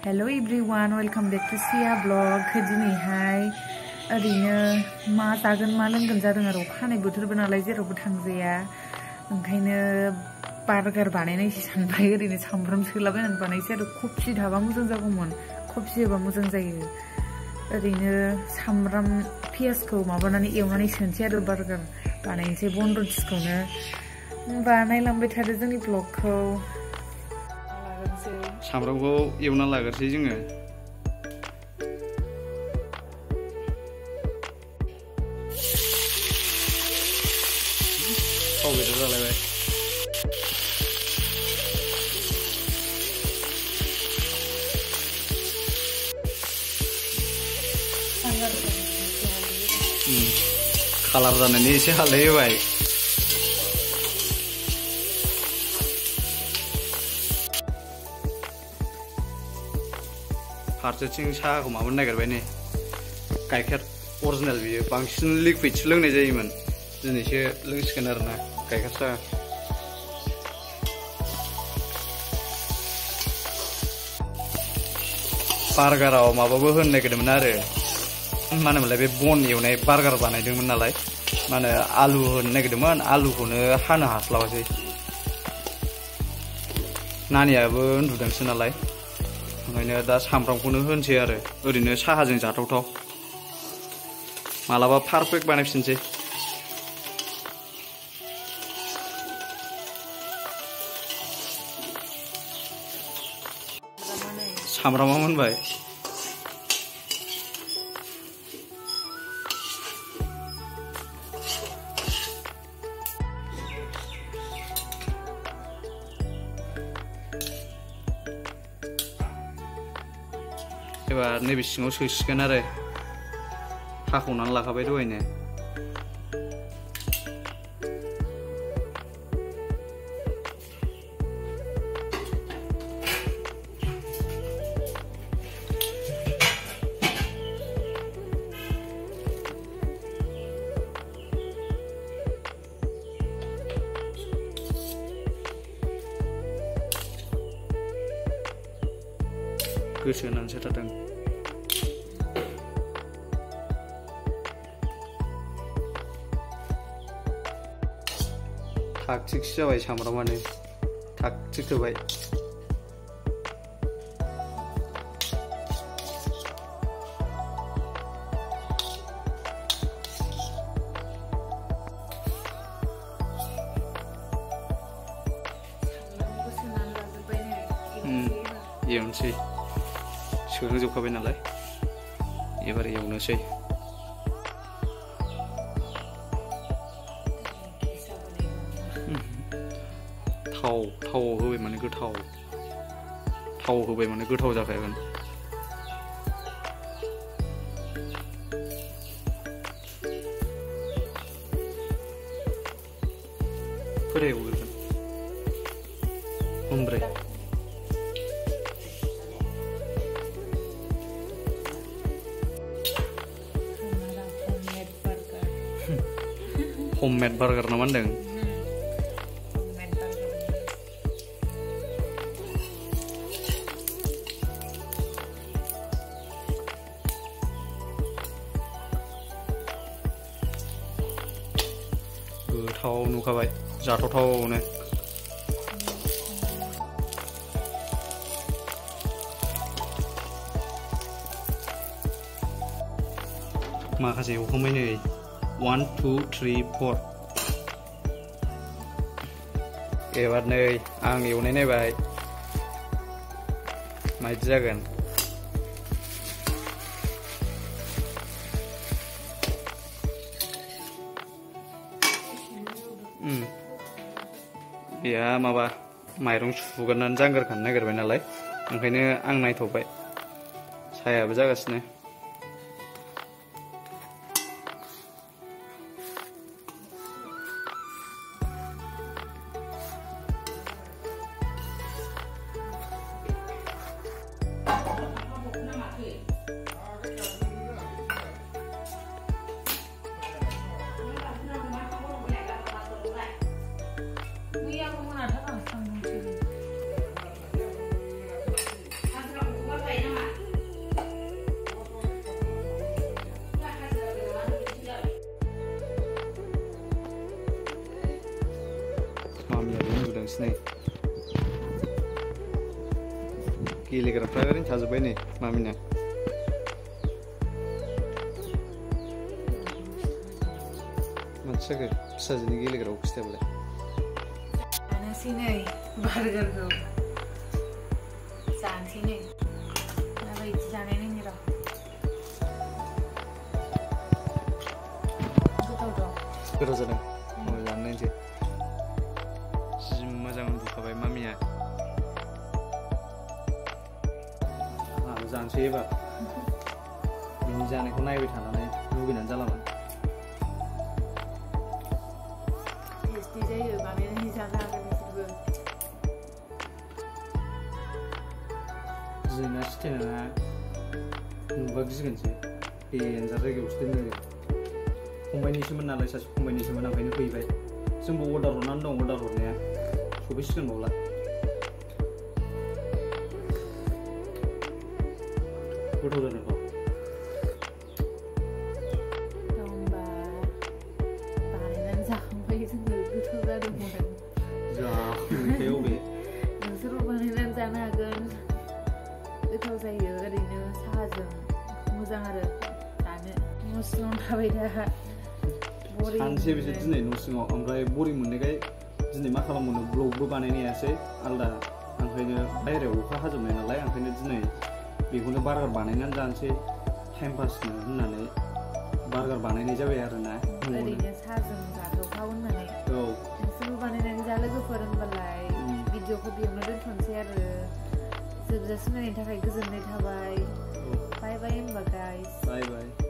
Hello everyone, welcome back to Sia Vlog. दिनैहाय ओरैनो मा जागोन मा लोंगोन जादों आरो अखानाय बोथोरबो नालाय जेरावबो थांजाया ओंखायनो बार्गार बानायनायसो सानबाय ओरैनो सामब्राम सोलाबायनानै बानायसै आरो कफि थाबा मोजां जागौमोन कफि होबा मोजां जायो ओरैनो सामब्राम पियाजखौ माबानानै एवनानै सोनसै आरो बार्गार बानायनोसै बनरटिसखौनो बानायलांबाय थादो जोंनि ब्लगखौ सामब्रामखौ एवना लाग्रोसै जोङो थाव बेदर जालायबाय कालार जानायनि एसे हालदै होबाय फारसेथिं साहाखौ माबानो नागिरबाय नै गाइखेर अरिजिनेल बियो बांसिन लिक्विडसो लोंनाय जायोमोन दिनैसो लोंसिगोन आरोना गाइखेर साहा बार्गाराव माबाबो होनो नागिरदोंमोन आरो मा होनोमोनलाय बे बन एवनाय बार्गार बानायदोंमोन नालाय मा होनो आलु होनो नागिरदोंमोन आलुखौनो हानो हास्लाबासै नानियाबो उन्दुदोंसो नालाय ओंखायनो दा सामब्रामखौनो होनसै आरो ओरैनो साहाजों जाथावथाव मालाबा पारफेक्ट बानायफिनसै सामब्रामा मोनबाय एबार नैबे सिङाव सोसिगोन आरो हाखावनानै लाखाबाय दहायनो गोसो होनानै सोथारदों थाग थिगसो जाबाय सामब्रामानो थाग थिग होबाय एवनोसै सोहोजोबखाबाय नालाय एबार एवनोसै थाव होबाय माने गोथाव थाव होबाय माने गोथाव जाखागोन बोरै एवगोन हमब्रै homemade burger ना मानदों गोथाव नुखाबाय जाथावथावनो माखासे एवखांबाय नै 1 2 3 4 एबार नै आं एवनाय नायबाय माबायदि जागोन बेहा माबा माइरं सुगारनानै जांगारखानो नागिरबाय नालाय ओंखायनो आं नायथ'बाय साहायाबो जागासिनो बांसिनै गेलेग्राफ्रा ओरैनो थाजोब्बाय नै मामिना मानसियाखौ फिसाजोनि गेलेग्राखौ खिथाबालाय जानोसै नै बार्गारखौ जानोसै नै माबायदि जानाय नायनि र' गोथाव जादों जानो नायनोसै जि मोजां उन्दुखाबाय मामिया आंहाबो जानोसै एबार बिनि जानायखौ नायबाय थानानै लुगैनानै जालामोन टेस्टि जायो बानायनानै जानो हागोन बिसोरबो गिनाया सिथायनाया नुबा गिगोनसै देन्जार जायगायावसो दोनो फंबायनिसोमोन नालाय सासे फंबायनिसोमोन ओंखायनो फैबाय जोंबो अर्डार हरनानै दं अर्डार हरनाया सफैसिगोन बावला गोथाव जादोंथ' होमबा बानायनानै जाखांबाय जोङो गोथाव जादोंमोन जाखांबाय अबे नोंसोरबो बानायनानै जानो हागोन गोथाव जायो ओरैनो साहाजों मोजां आरो जानो न' सिङावनो थाबाय दा सानसे बिसोर दिनै न' सिङाव ओमफ्राय बरिं मोननायखाय दिनै मा खालामबावनो ब्लगबो बानायनो हायासै आलदा ओंखायनो बायहेरायाव अखा हाजोबनाय नालाय ओंखायनो दिनै बेखौनो बार्गार बानायनानै जानोसै टाइम पासनो होननानै बार्गार बानायनाय जाबाय आरोना ओरैनो साहाजों जाथावथाव होननानै औ नोंसोरबो बानायनानै जा लोगोफोर होनबालाय भिडिअखौ बेयावनो दोनथ'नोसै आरो जोबजासिम नायनायनि थाखाय गोजोननाय थाबाय बाय बाय होनबा गाइस बाय बाय